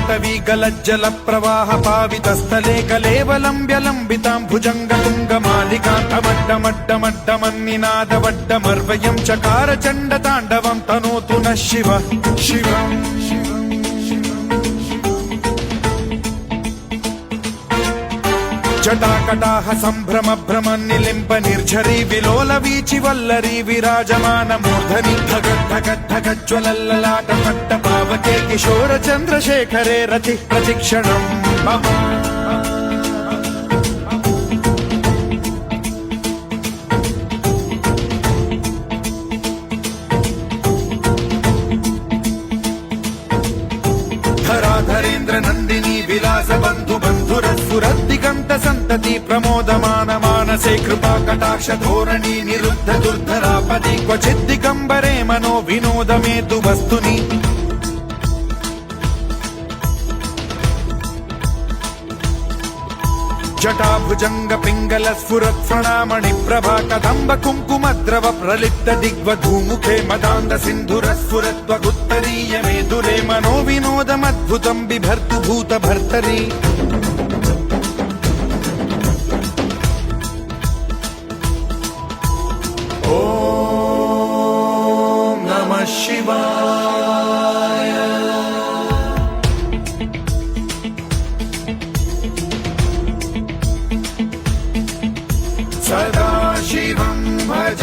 पाटवी गलज्जल प्रवाह पावितस्थले कलेवलम्ब्यलम्बितां भुजङ्गतुङ्गमालिकान्तमड्डमड्डमड्डमन्निनादवड्डमर्वयं चकार चण्डताण्डवं तनोतु नः शिव शिवम् जटाकटाह सम्भ्रम भ्रम निलिम्ब निर्झरी विलोल वीचि वल्लरी विराजमान मूर्धनि धगद्धगद्धगज्ज्वलल्ललाट पट्ट पावके किशोर चन्द्रशेखरे रति प्रतिक्षणम् मम धराधरेन्द्र नन्दिनी विलास बन्धु बन्धुरस्फुरद्दिगन्त सन्तति प्रमोदमान मानसे कृपा कटाक्ष धोरणी निरुद्ध दुर्धरापदि क्वचिद्दिगम्बरे मनो विनोद मेतु वस्तुनि जटाभुजंग पिंगल स्फुरत् प्रणामणि प्रभा कदम्ब कुङ्कुमद्रव प्रलिप्त दिग्वधूमुखे मदान्द सिन्धुर स्फुरत्वगुत्तरीय मेदुरे मनो विनोदमद्भुतं बिभर्तु भूत भर्तरि ॐ नमः शिवाय सदा शिवं भज